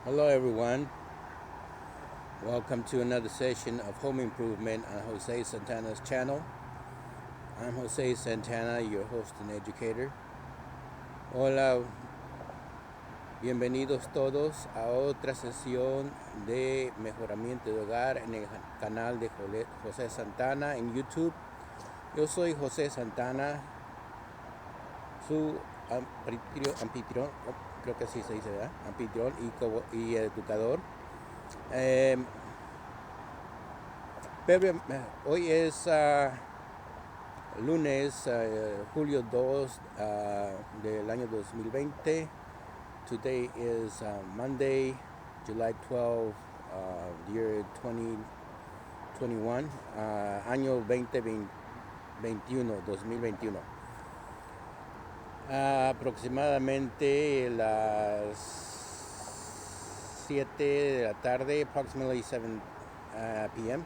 Hello everyone, welcome to another session of home improvement on Jose Santana's channel. I'm Jose Santana, your host and educator. Hola, bienvenidos todos a otra sesión de Mejoramiento de Hogar en el canal de José Santana en YouTube. Yo soy José Santana, su anfitrión, creo que así se dice, ¿verdad? Anfitrión y educador. Hoy es lunes, julio 2 del año 2020. Today is Monday, July 12, year 2021, año 2021. Aproximadamente las 7 de la tarde, approximately 7 p.m.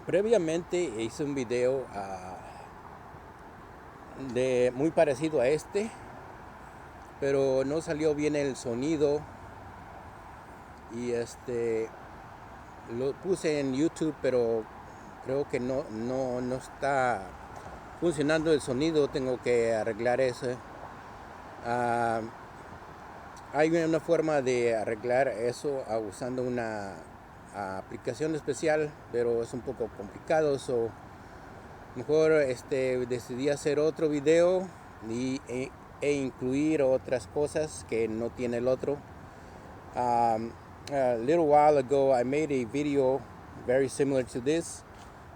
Previamente hice un video muy parecido a este, pero no salió bien el sonido y lo puse en YouTube, pero creo que no está funcionando el sonido. Tengo que arreglar eso. Hay una forma de arreglar eso usando una aplicación especial, pero es un poco complicado, mejor decidí hacer otro video e incluir otras cosas que no tiene el otro. A little while ago I made a video very similar to this,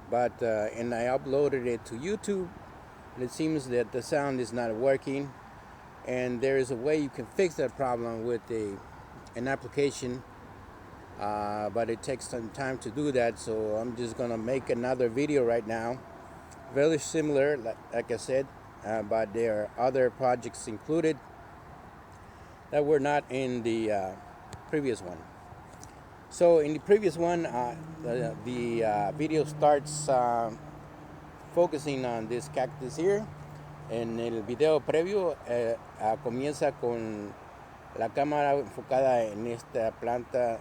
but and I uploaded it to YouTube, and it seems that the sound is not working, and there is a way you can fix that problem with an application, but it takes some time to do that, so I'm just gonna make another video right now, very similar, like I said, but there are other projects included that were not in the previous one. So in the previous one, the video starts focusing on this cactus here. En el video previo comienza con la cámara enfocada en esta planta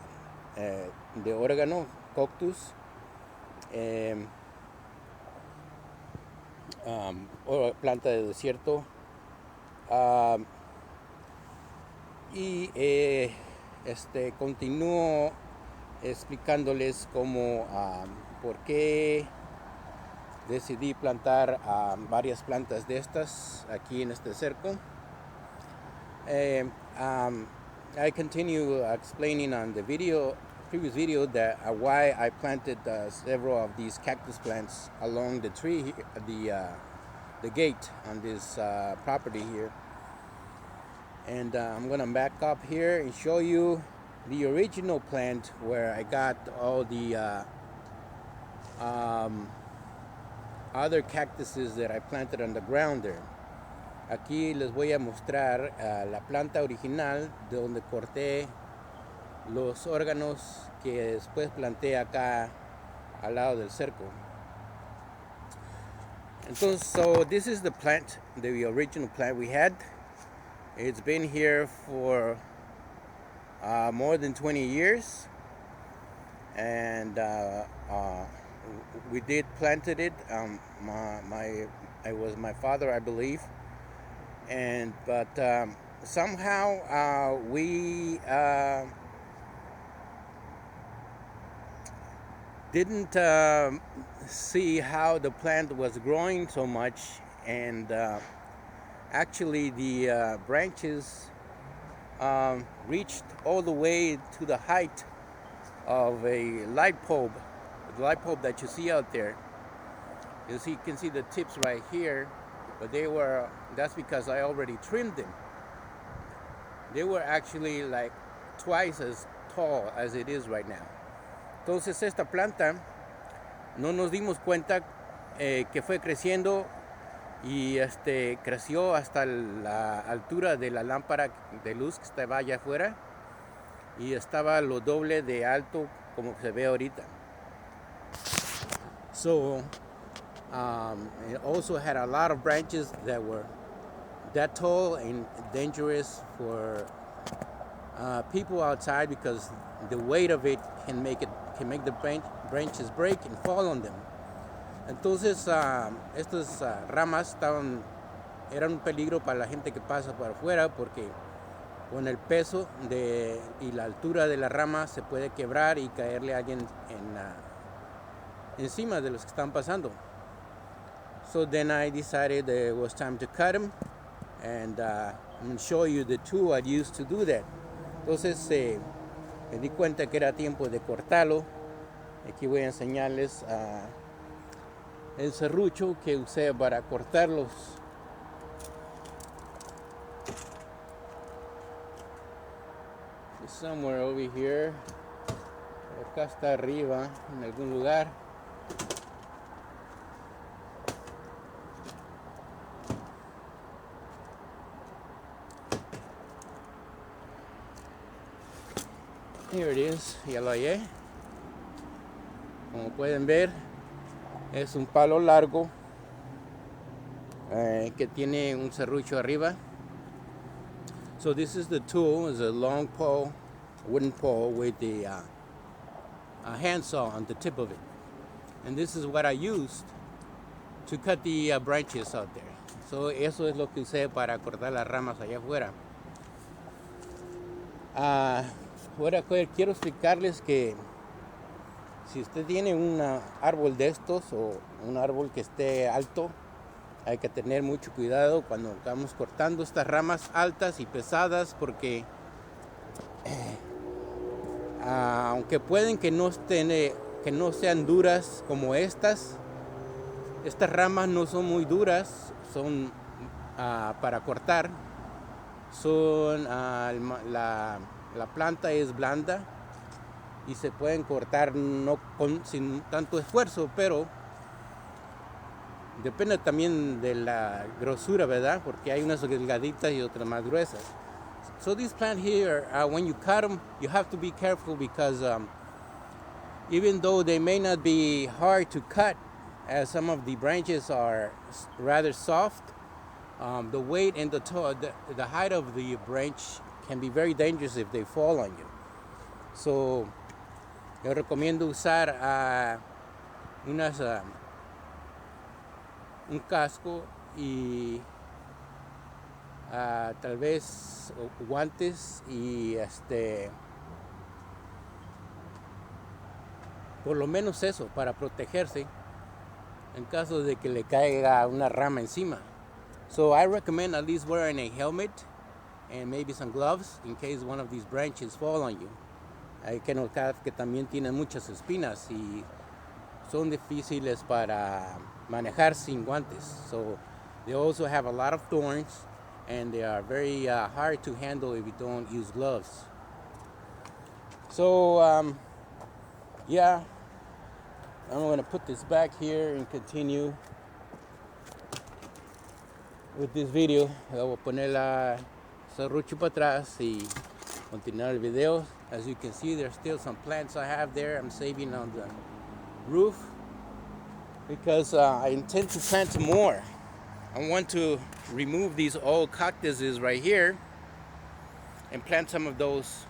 de órgano, Cactus, o planta de desierto, y continúo explicándoles por qué decidí plantar varias plantas de estas aquí en este cerco. I continue explaining on the previous video that why I planted several of these cactus plants along the tree, the gate on this property here. And I'm gonna back up here and show you the original plant where I got all the other cactuses that I planted on the ground there. Aquí les voy a mostrar la planta original de donde corté los órganos que después planté acá al lado del cerco. Entonces, so this is the plant, the original plant we had. It's been here for more than 20 years, and we did planted it. It was my father, I believe, but somehow we didn't see how the plant was growing so much, and actually the branches reached all the way to the height of a light bulb, the light bulb that you see out there. You can see the tips right here, but that's because I already trimmed them. They were actually like twice as tall as it is right now. Entonces esta planta no nos dimos cuenta que fue creciendo y creció hasta la altura de la lámpara de luz que estaba allá afuera, y estaba lo doble de alto como se ve ahorita. So it also had a lot of branches that that tall and dangerous for people outside because the weight of it can make the branches break and fall on them. Entonces estas ramas eran un peligro para la gente que pasa por afuera porque con el peso y la altura de la rama se puede quebrar y caerle a alguien encima de los que están pasando. So then I decided it was time to cut them, and I'm going to show you the tool I used to do that. Entonces me di cuenta que era tiempo de cortarlo. Aquí voy a enseñarles el serrucho que usé para cortarlos. It's somewhere over here. Acá está arriba, en algún lugar. Here it is, ya lo hallé. Como pueden ver, es un palo largo que tiene un serrucho arriba. So this is the tool. It's a long pole, wooden pole with a handsaw on the tip of it. And this is what I used to cut the branches out there. So eso es lo que usé para cortar las ramas allá afuera. Ahora quiero explicarles que si usted tiene un árbol de estos o un árbol que esté alto, hay que tener mucho cuidado cuando estamos cortando estas ramas altas y pesadas porque aunque pueden que no sean duras como estas ramas no son muy duras, son para cortar, la planta es blanda y se pueden cortar sin tanto esfuerzo, pero depende también de la grosura, ¿verdad? Porque hay unas delgaditas y otras más gruesas. So this plant here, when you cut them, you have to be careful because even though they may not be hard to cut, as some of the branches are rather soft, the weight and the height of the branch can be very dangerous if they fall on you. So yo recomiendo usar un casco y tal vez guantes y por lo menos eso para protegerse en caso de que le caiga una rama encima. So I recommend at least wearing a helmet and maybe some gloves in case one of these branches fall on you. Hay que notar que también tienen muchas espinas y son difíciles para manejar sin guantes. So they also have a lot of thorns and they are very hard to handle if you don't use gloves. So yeah, I'm going to put this back here and continue with this video. Voy a poner la serrucho para atrás y continuar el video. As you can see, there's still some plants I have there. I'm saving on the roof because I intend to plant more. I want to remove these old cactuses right here and plant some of those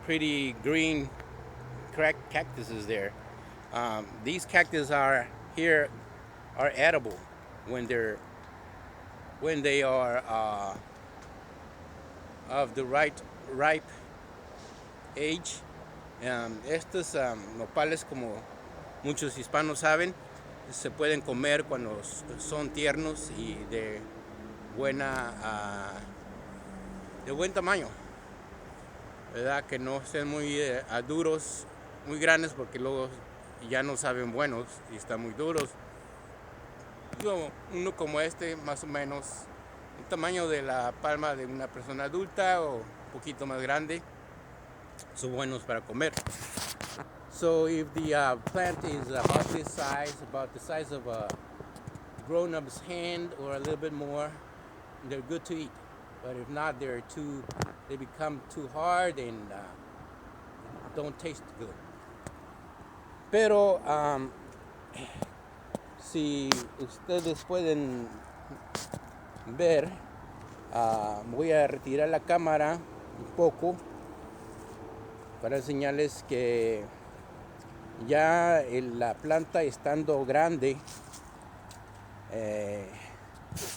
pretty green cactuses there. These cactus are edible when they are of the ripe age. Estos nopales, como muchos hispanos saben, se pueden comer cuando son tiernos y de buen tamaño, ¿verdad? Que no estén muy duros, muy grandes, porque luego ya no saben buenos y están muy duros. Uno como este, más o menos el tamaño de la palma de una persona adulta o un poquito más grande, son buenos para comer. So if the plant is about this size, about the size of a grown-up's hand or a little bit more, they're good to eat. But if not, they become too hard and don't taste good. Pero si ustedes pueden ver, voy a retirar la cámara un poco para enseñarles que ya la planta estando grande,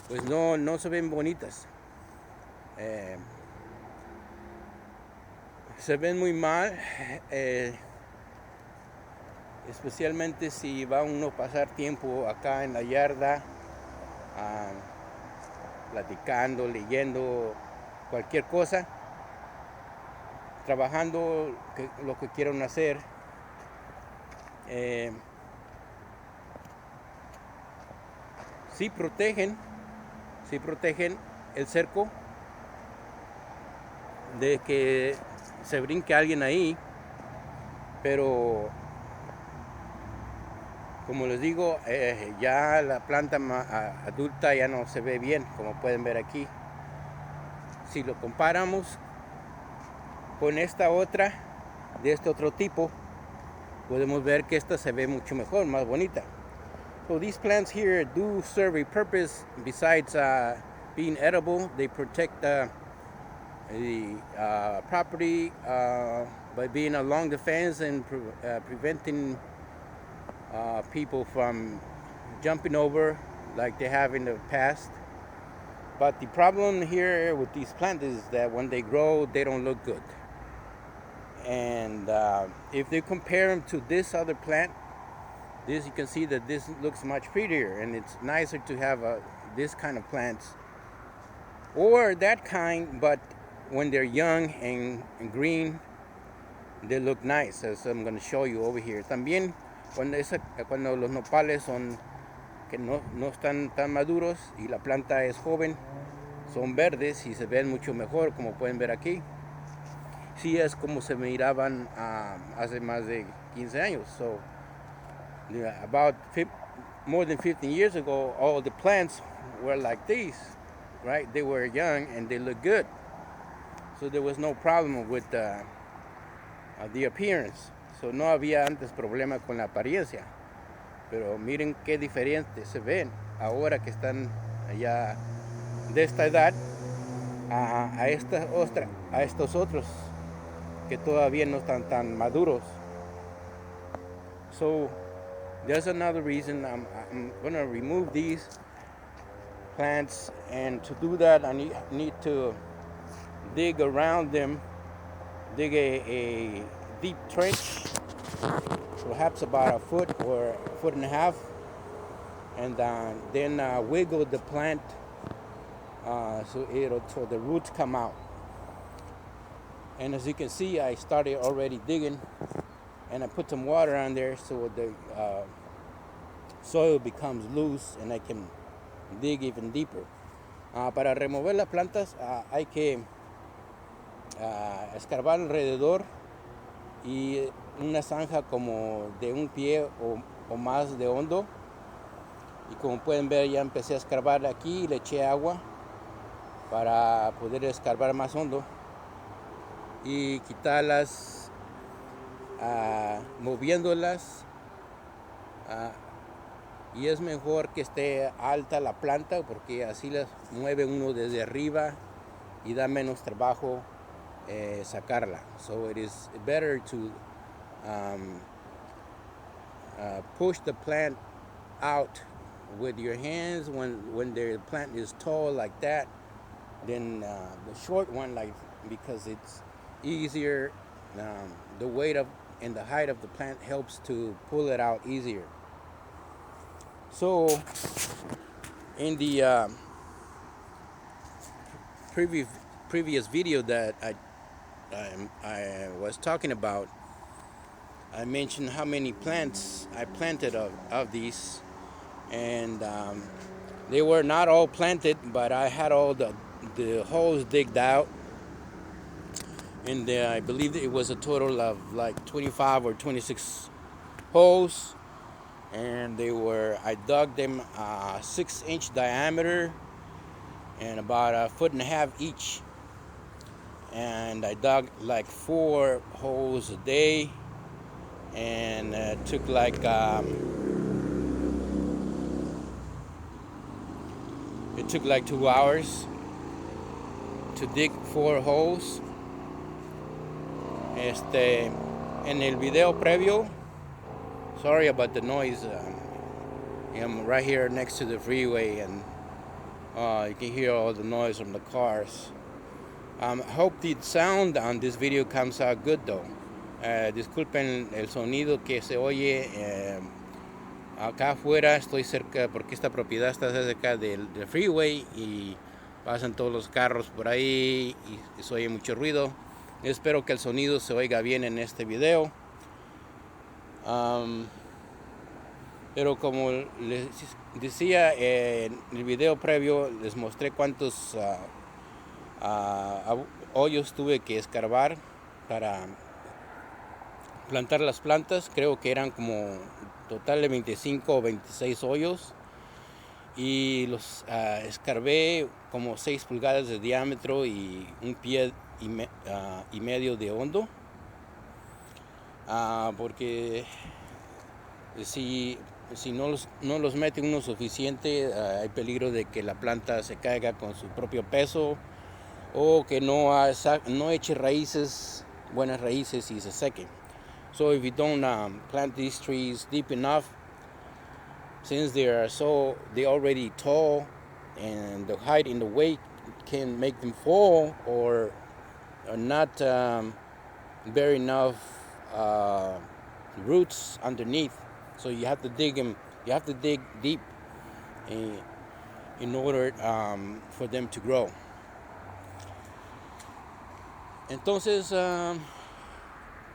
pues no se ven bonitas. Se ven muy mal, especialmente si va uno a pasar tiempo acá en la yarda, platicando, leyendo, cualquier cosa, trabajando lo que quieran hacer. Sí protegen el cerco de que se brinque alguien ahí, pero como les digo, ya la planta adulta ya no se ve bien, como pueden ver aquí. Si lo comparamos con esta otra, de este otro tipo, podemos ver que esta se ve mucho mejor, más bonita. So these plants here do serve a purpose besides being edible. They protect the property by being along the fence and preventing people from jumping over like they have in the past. But the problem here with these plants is that when they grow, they don't look good. And if they compare them to this other plant, this you can see that this looks much prettier, and it's nicer to have this kind of plants or that kind, but when they're young and green, they look nice, as I'm going to show you over here. También cuando los nopales son que no están tan maduros y la planta es joven, son verdes y se ven mucho mejor, como pueden ver aquí. Sí, es como se miraban hace más de 15 años. So about more than 15 years ago, all the plants were like these, right? They were young and they looked good. So there was no problem with the appearance. So no había antes problema con la apariencia. Pero miren qué diferentes se ven ahora que están ya de esta edad a estos otros que todavía no están tan maduros. So there's another reason I'm going to remove these plants, and to do that I need to dig around them, dig a deep trench, perhaps about a foot or a foot and a half, and then wiggle the plant so the roots come out. And as you can see, I started already digging, and I put some water on there so the soil becomes loose and I can dig even deeper. Para remover las plantas hay que escarbar alrededor y una zanja como de un pie o más de hondo. Y como pueden ver, ya empecé a escarbar aquí y le eché agua para poder escarbar más hondo y quitarlas moviéndolas, y es mejor que esté alta la planta porque así las mueve uno desde arriba y da menos trabajo sacarla. So it is better to push the plant out with your hands when the plant is tall like that than the short one, like, because it's easier. The weight and the height of the plant helps to pull it out easier. So in the previous video that I was talking about, I mentioned how many plants I planted of these, and they were not all planted, but I had all the holes digged out, and I believe it was a total of like 25 or 26 holes, and I dug them 6-inch diameter and about a foot and a half each, and I dug like 4 holes a day, and it took like took like 2 hours to dig 4 holes. En el video previo, sorry about the noise, I'm right here next to the freeway, and you can hear all the noise from the cars. I hope the sound on this video comes out good though. Disculpen el sonido que se oye acá afuera. Estoy cerca porque esta propiedad está cerca del freeway y pasan todos los carros por ahí y se oye mucho ruido. Espero que el sonido se oiga bien en este video. Pero como les decía en el video previo, les mostré cuántos hoyos tuve que escarbar para plantar las plantas. Creo que eran como total de 25 o 26 hoyos. Y los escarbé como 6 pulgadas de diámetro y 1 pie y medio de hondo. Porque si no los mete uno suficiente, hay peligro de que la planta se caiga con su propio peso o que no eche raíces, buenas raíces, y se seque. So if you don't plant these trees deep enough, since they already tall, and the height and the weight can make them fall or not bear enough roots underneath. So you have to dig them. You have to dig deep in order for them to grow. Entonces,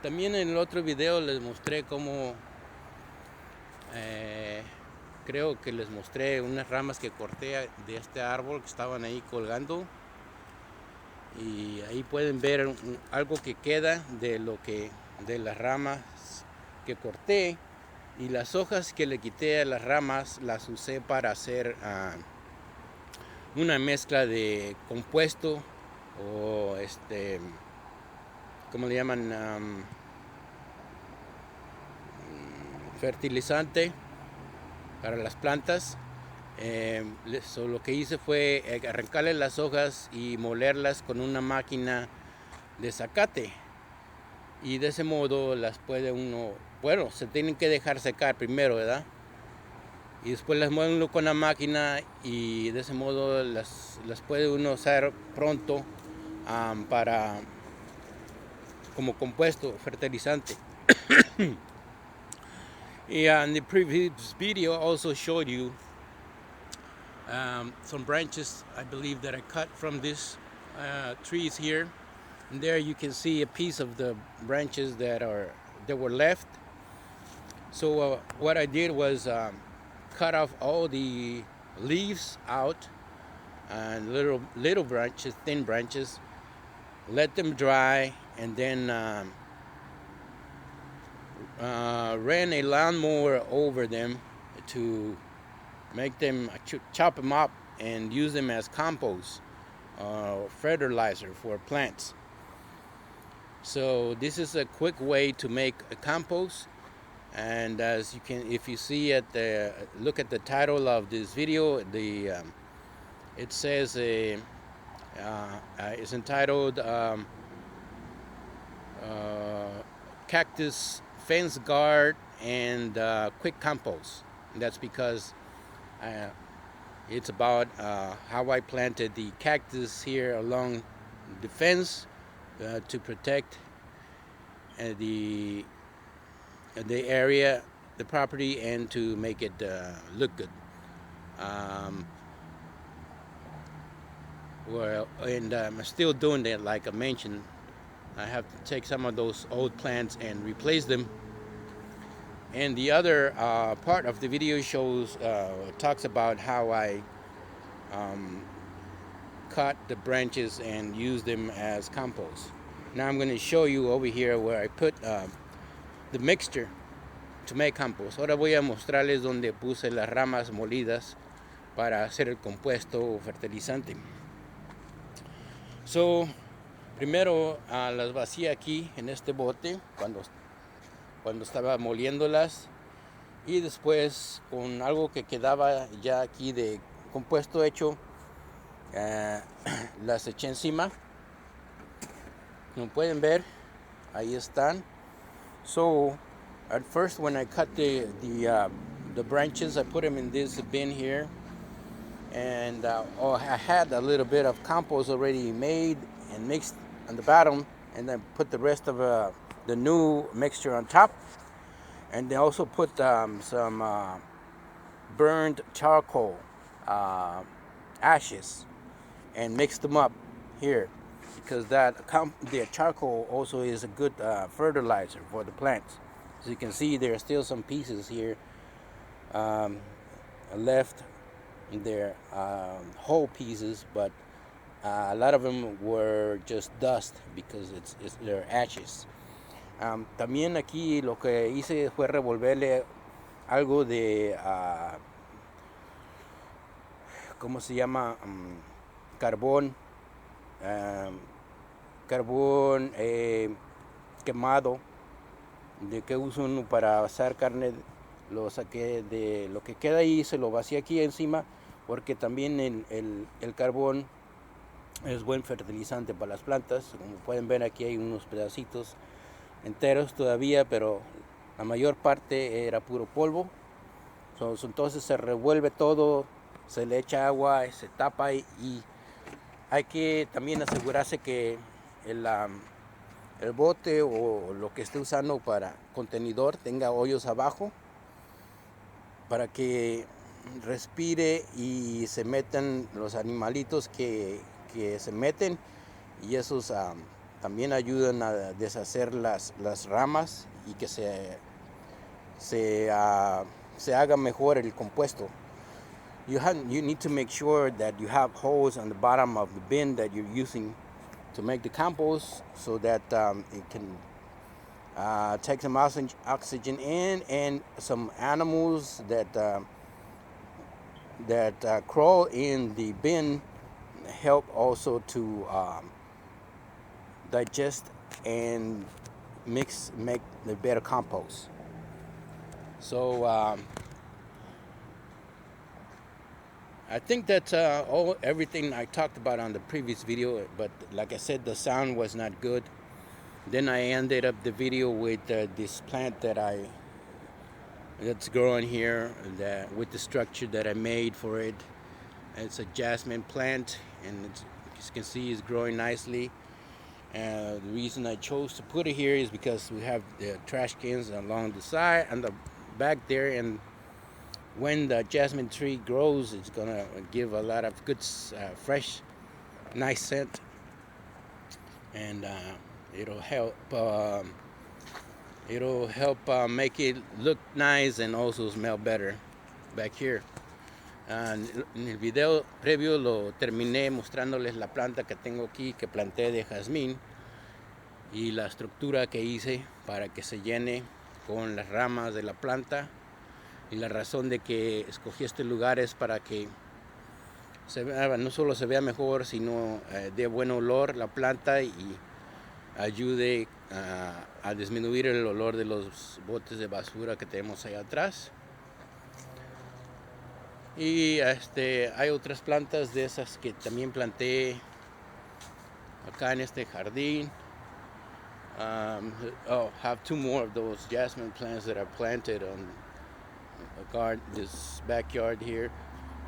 también en el otro video les mostré cómo creo que les mostré unas ramas que corté de este árbol que estaban ahí colgando, y ahí pueden ver algo que queda de las ramas que corté, y las hojas que le quité a las ramas las usé para hacer una mezcla de compuesto o ¿cómo le llaman? Fertilizante para las plantas. Lo que hice fue arrancarle las hojas y molerlas con una máquina de zacate, y de ese modo las puede uno, bueno, se tienen que dejar secar primero, ¿verdad? Y después las mueve uno con la máquina, y de ese modo las puede uno usar pronto para como compuesto fertilizante. In the previous video, I also showed you some branches, I believe, that I cut from these trees here. And there you can see a piece of the branches that were left. So what I did was cut off all the leaves out and little branches, thin branches, let them dry, and then ran a lawnmower over them to make them, chop them up and use them as compost, fertilizer for plants. So this is a quick way to make a compost. And as you can, if you see look at the title of this video, it says it's entitled Cactus Fence Guard and Quick Compost. And that's because it's about how I planted the cactus here along the fence to protect the area, the property, and to make it look good. I'm still doing that, like I mentioned. I have to take some of those old plants and replace them. And the other part of the video talks about how I cut the branches and use them as compost. Now I'm going to show you over here where I put the mixture to make compost. Ahora voy a mostrarles donde puse las ramas molidas para hacer el compuesto o fertilizante. So, primero las vacié aquí en este bote cuando estaba moliéndolas, y después con algo que quedaba ya aquí de compuesto hecho, las eché encima. Como pueden ver, ahí están. So at first when I cut the branches, I put them in this bin here, and I had a little bit of compost already made and mixed on the bottom, and then put the rest of the new mixture on top, and then also put some burned charcoal ashes and mixed them up here, because the charcoal also is a good fertilizer for the plants. As you can see, there are still some pieces here left. They're whole pieces, but a lot of them were just dust because they're ashes. También aquí lo que hice fue revolverle algo de ¿cómo se llama? Carbón quemado, de que uso uno para asar carne. Lo saqué de lo que queda ahí, se lo vacié aquí encima, porque también el carbón es buen fertilizante para las plantas. Como pueden ver, aquí hay unos pedacitos enteros todavía, pero la mayor parte era puro polvo. Entonces se revuelve todo, se le echa agua, se tapa, y hay que también asegurarse que el bote o lo que esté usando para contenedor tenga hoyos abajo, para que respire y se metan los animalitos que se meten, y esos también ayudan a deshacer las ramas y que se haga mejor el compuesto. You need to make sure that you have holes on the bottom of the bin that you're using to make the compost, so that it can take some oxygen in, and some animals that crawl in the bin help also to digest and make the better compost. So I think that's everything I talked about on the previous video, but like I said, the sound was not good. Then I ended up the video with this plant that's growing here, with the structure that I made for it. It's a jasmine plant, and as you can see, it's growing nicely. The reason I chose to put it here is because we have the trash cans along the side and the back there, and when the jasmine tree grows, it's gonna give a lot of good, fresh, nice scent, and it'll help make it look nice and also smell better back here. En el video previo lo terminé mostrándoles la planta que tengo aquí, que planté de jazmín, y la estructura que hice para que se llene con las ramas de la planta. Y la razón de que escogí este lugar es para que no solo se vea mejor, sino dé buen olor la planta y ayude a disminuir el olor de los botes de basura que tenemos ahí atrás. Y hay otras plantas de esas que también planté acá en este jardín. Have two more of those jasmine plants that I planted on this backyard here.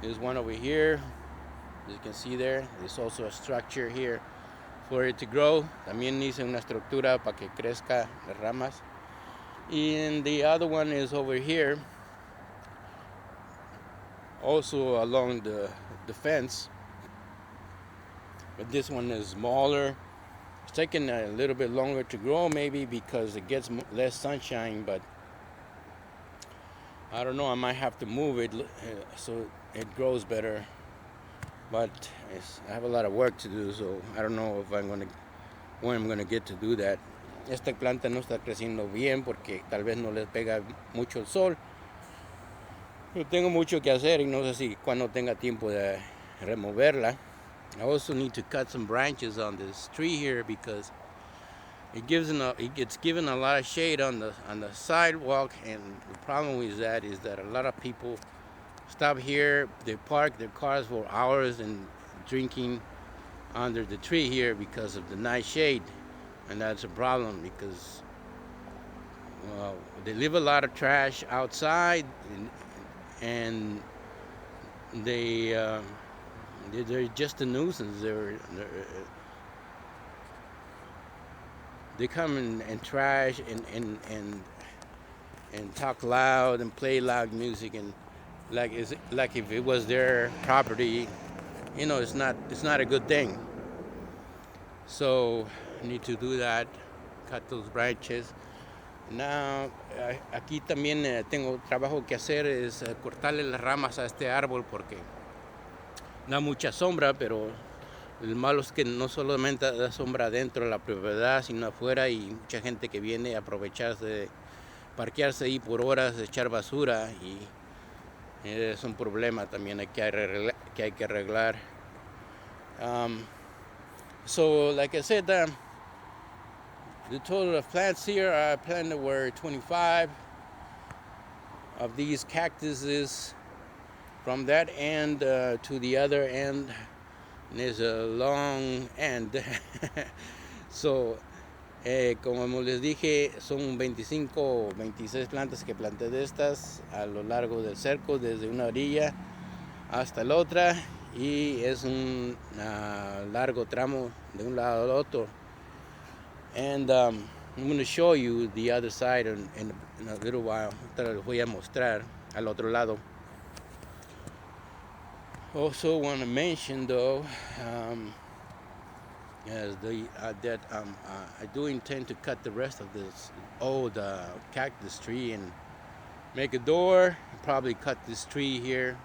There's one over here, as you can see there. There's also a structure here for it to grow. También hice una estructura para que crezca las ramas. And the other one is over here, also along the fence, but this one is smaller. It's taking a little bit longer to grow, maybe because it gets less sunshine, but I don't know, I might have to move it so it grows better. But I have a lot of work to do, so I don't know when I'm gonna get to do that. Esta planta no está creciendo bien porque tal vez no les pega mucho el sol. Yo tengo mucho que hacer y no sé si cuando tenga tiempo de removerla. I also need to cut some branches on this tree here because it's given a lot of shade on the sidewalk, and the problem with that is that a lot of people stop here, they park their cars for hours, and drinking under the tree here because of the nice shade, and that's a problem because they leave a lot of trash outside, and they're just a nuisance. They come and trash and talk loud and play loud music, and like if it was their property, it's not a good thing. So I need to do that, cut those branches. Now, aquí también tengo trabajo que hacer, es cortarle las ramas a este árbol porque da mucha sombra, pero el malo es que no solamente da sombra dentro de la propiedad, sino afuera, y mucha gente que viene a aprovecharse, parquearse ahí por horas, echar basura, y es un problema también que hay que arreglar. So, like I said, the total of plants here, I planted were 25 of these cactuses. From that end to the other end, there's a long end. So, como les dije, son 25 o 26 plantas que planté de estas a lo largo del cerco, desde una orilla hasta la otra, y es un largo tramo de un lado al otro. And I'm going to show you the other side in a little while. Te lo voy a mostrar al otro lado. Also want to mention though, that I do intend to cut the rest of this old cactus tree and make a door. Probably cut this tree here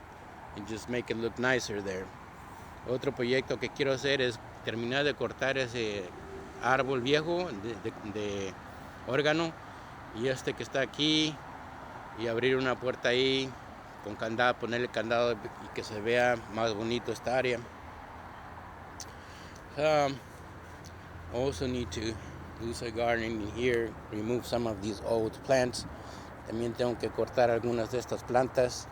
and just make it look nicer there. Otro proyecto que quiero hacer es terminar de cortar ese árbol viejo de órgano y este que está aquí, y abrir una puerta ahí con candado, ponerle candado y que se vea más bonito esta área. Also need to do some gardening here, remove some of these old plants. También tengo que cortar algunas de estas plantas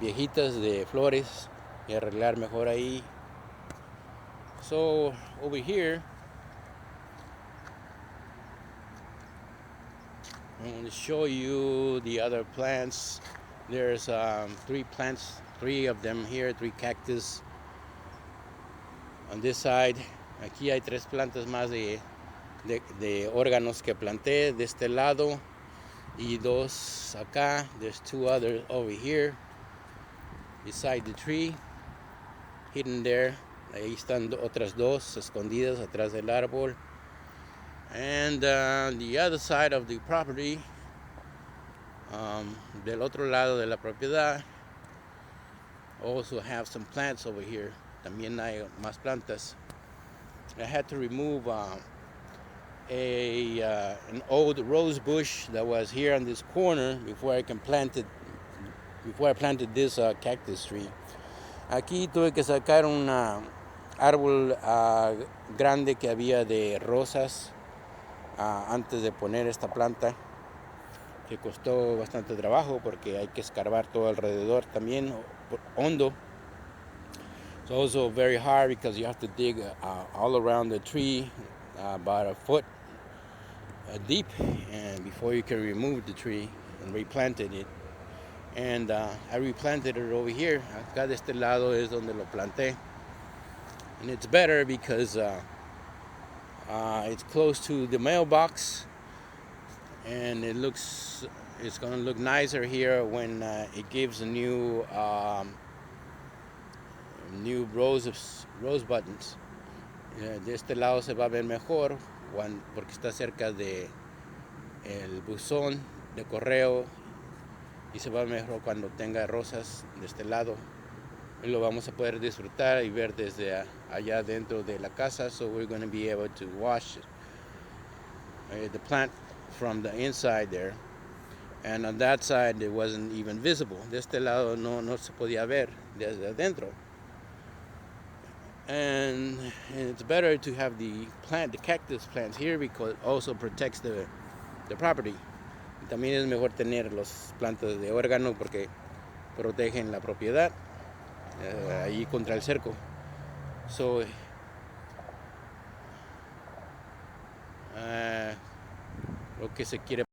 viejitas de flores y arreglar mejor ahí. So over here, I want to show you the other plants. There's 3 plants, 3 of them here, 3 cactus on this side. Aquí hay 3 plantas más de órganos que planté de este lado y 2 acá. There's 2 others over here beside the tree, hidden there. Ahí están otras 2 escondidas atrás del árbol. And the other side of the property, del otro lado de la propiedad, also have some plants over here. También hay más plantas. I had to remove an old rose bush that was here on this corner before I planted this cactus tree. Aquí tuve que sacar un árbol grande que había de rosas antes de poner esta planta, que costó bastante trabajo porque hay que escarbar todo alrededor también, hondo. It's also very hard because you have to dig all around the tree about a foot deep, and before you can remove the tree and replanted it. And I replanted it over here. Acá de este lado es donde lo planté, and it's better because it's close to the mailbox, and it's going to look nicer here when it gives a new rose buttons. De este lado se va a ver mejor porque está cerca de el buzón de correo, y se va mejor cuando tenga rosas de este lado, y lo vamos a poder disfrutar y ver desde allá dentro de la casa. So we're going to be able to watch the plant from the inside there, and on that side it wasn't even visible. De este lado no se podía ver desde adentro. And it's better to have the cactus plants here because it also protects the property. Y también es mejor tener las plantas de órgano porque protegen la propiedad. ahí contra el cerco. So, lo que se quiere